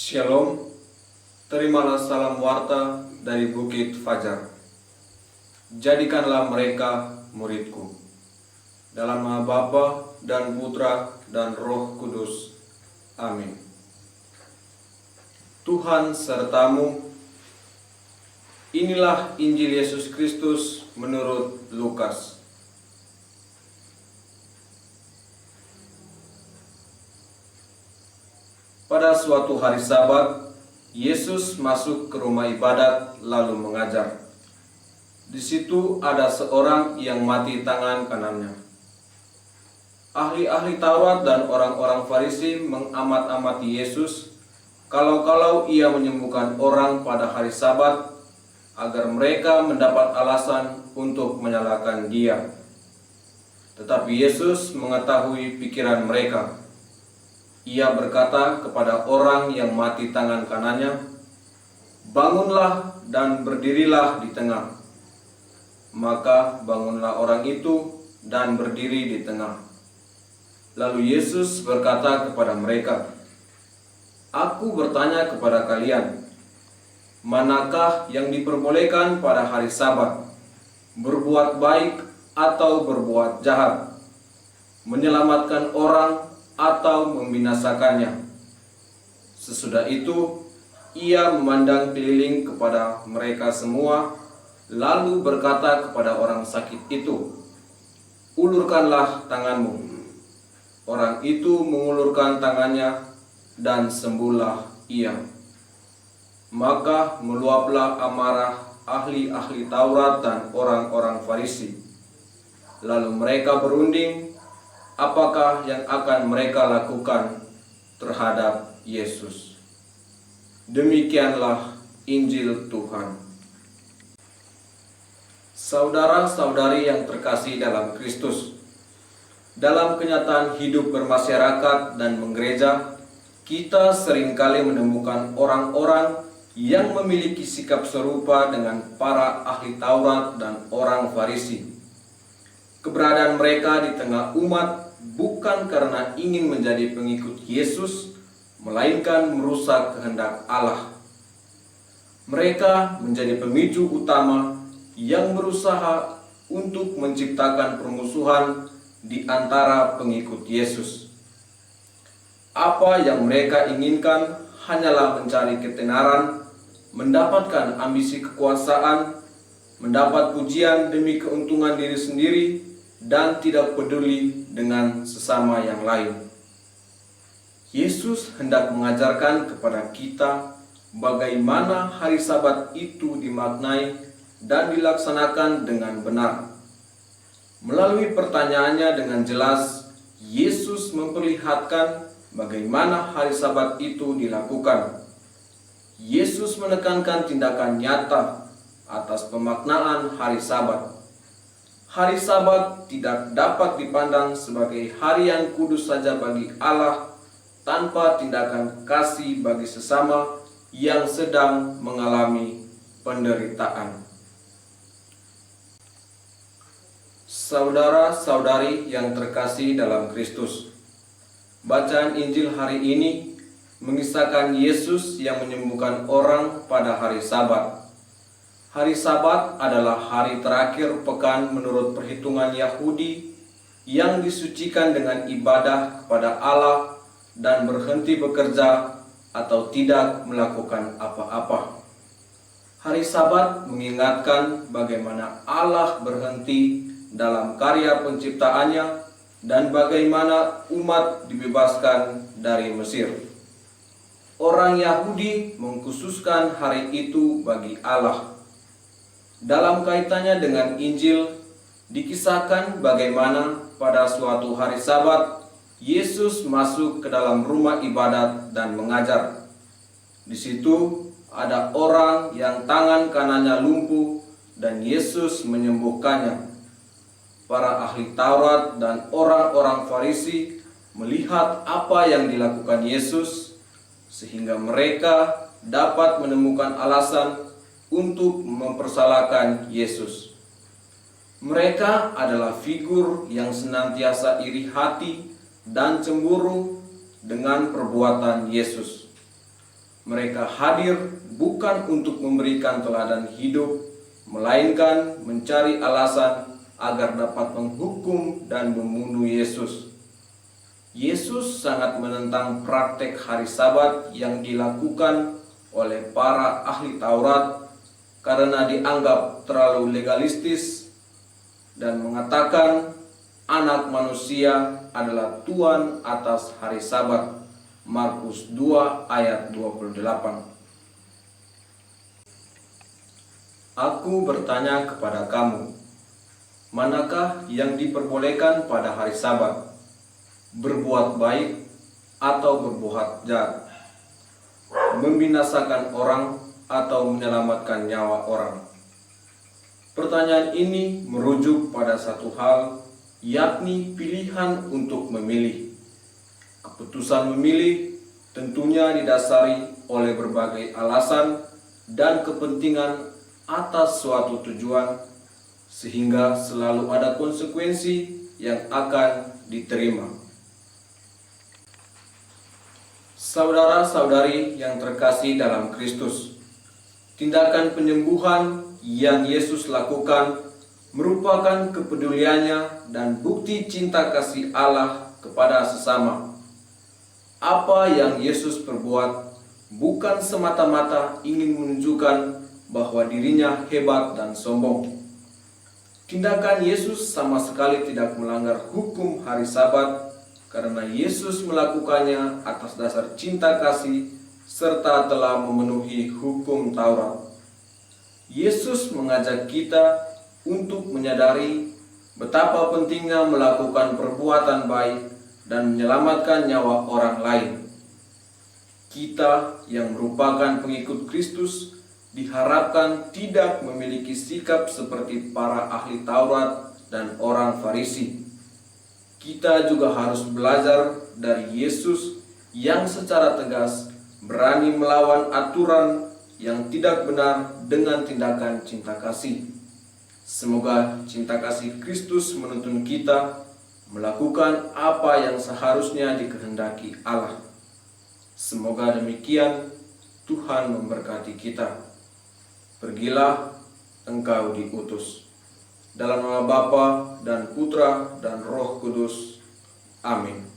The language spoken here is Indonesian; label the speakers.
Speaker 1: Shalom, terimalah salam warta dari Bukit Fajar. Jadikanlah mereka muridku. Dalam nama Bapa dan Putra dan Roh Kudus. Amin. Tuhan sertamu. Inilah Injil Yesus Kristus menurut Lukas. Pada suatu hari Sabat, Yesus masuk ke rumah ibadat lalu mengajar. Di situ ada seorang yang mati tangan kanannya. Ahli-ahli Taurat dan orang-orang Farisi mengamat-amati Yesus kalau-kalau ia menyembuhkan orang pada hari Sabat, agar mereka mendapat alasan untuk menyalahkan dia. Tetapi Yesus mengetahui pikiran mereka. Ia berkata kepada orang yang mati tangan kanannya, "Bangunlah dan berdirilah di tengah." Maka bangunlah orang itu dan berdiri di tengah. Lalu Yesus berkata kepada mereka, "Aku bertanya kepada kalian, manakah yang diperbolehkan pada hari Sabat, berbuat baik atau berbuat jahat, menyelamatkan orang atau membinasakannya?" Sesudah itu ia memandang keliling kepada mereka semua, lalu berkata kepada orang sakit itu, "Ulurkanlah tanganmu." Orang itu mengulurkan tangannya dan sembuhlah ia. Maka meluaplah amarah ahli-ahli Taurat dan orang-orang Farisi. Lalu mereka berunding apakah yang akan mereka lakukan terhadap Yesus. Demikianlah Injil Tuhan. Saudara-saudari yang terkasih dalam Kristus, dalam kenyataan hidup bermasyarakat dan menggereja, kita seringkali menemukan orang-orang yang memiliki sikap serupa dengan para ahli Taurat dan orang Farisi. Keberadaan mereka di tengah umat bukan karena ingin menjadi pengikut Yesus, melainkan merusak kehendak Allah. Mereka menjadi pemicu utama yang berusaha untuk menciptakan permusuhan di antara pengikut Yesus. Apa yang mereka inginkan hanyalah mencari ketenaran, mendapatkan ambisi kekuasaan, mendapat pujian demi keuntungan diri sendiri, dan tidak peduli dengan sesama yang lain. Yesus hendak mengajarkan kepada kita bagaimana hari Sabat itu dimaknai dan dilaksanakan dengan benar. Melalui pertanyaannya dengan jelas, Yesus memperlihatkan bagaimana hari Sabat itu dilakukan. Yesus menekankan tindakan nyata atas pemaknaan hari Sabat. Hari Sabat tidak dapat dipandang sebagai hari yang kudus saja bagi Allah tanpa tindakan kasih bagi sesama yang sedang mengalami penderitaan. Saudara-saudari yang terkasih dalam Kristus, bacaan Injil hari ini mengisahkan Yesus yang menyembuhkan orang pada hari Sabat. Hari Sabat adalah hari terakhir pekan menurut perhitungan Yahudi yang disucikan dengan ibadah kepada Allah dan berhenti bekerja atau tidak melakukan apa-apa. Hari Sabat mengingatkan bagaimana Allah berhenti dalam karya penciptaannya dan bagaimana umat dibebaskan dari Mesir. Orang Yahudi mengkhususkan hari itu bagi Allah. Dalam kaitannya dengan Injil, dikisahkan bagaimana pada suatu hari Sabat, Yesus masuk ke dalam rumah ibadat dan mengajar. Di situ ada orang yang tangan kanannya lumpuh dan Yesus menyembuhkannya. Para ahli Taurat dan orang-orang Farisi melihat apa yang dilakukan Yesus, sehingga mereka dapat menemukan alasan untuk mempersalahkan Yesus. Mereka adalah figur yang senantiasa iri hati dan cemburu dengan perbuatan Yesus. Mereka hadir bukan untuk memberikan teladan hidup, melainkan mencari alasan agar dapat menghukum dan membunuh Yesus. Yesus sangat menentang praktek hari Sabat yang dilakukan oleh para ahli Taurat karena dianggap terlalu legalistis dan mengatakan Anak Manusia adalah Tuhan atas hari Sabat. Markus 2 ayat 28. Aku bertanya kepada kamu, manakah yang diperbolehkan pada hari Sabat? Berbuat baik atau berbuat jahat? Membinasakan orang atau menyelamatkan nyawa orang? Pertanyaan ini merujuk pada satu hal, yakni pilihan untuk memilih. Keputusan memilih tentunya didasari oleh berbagai alasan dan kepentingan atas suatu tujuan, sehingga selalu ada konsekuensi yang akan diterima. Saudara-saudari yang terkasih dalam Kristus, tindakan penyembuhan yang Yesus lakukan merupakan kepeduliannya dan bukti cinta kasih Allah kepada sesama. Apa yang Yesus perbuat bukan semata-mata ingin menunjukkan bahwa dirinya hebat dan sombong. Tindakan Yesus sama sekali tidak melanggar hukum hari Sabat karena Yesus melakukannya atas dasar cinta kasih serta telah memenuhi hukum Taurat. Yesus mengajak kita untuk menyadari betapa pentingnya melakukan perbuatan baik dan menyelamatkan nyawa orang lain. Kita yang merupakan pengikut Kristus diharapkan tidak memiliki sikap seperti para ahli Taurat dan orang Farisi. Kita juga harus belajar dari Yesus yang secara tegas berani melawan aturan yang tidak benar dengan tindakan cinta kasih. Semoga cinta kasih Kristus menuntun kita melakukan apa yang seharusnya dikehendaki Allah. Semoga demikian. Tuhan memberkati kita. Pergilah, engkau diutus. Dalam nama Bapa dan Putra dan Roh Kudus. Amin.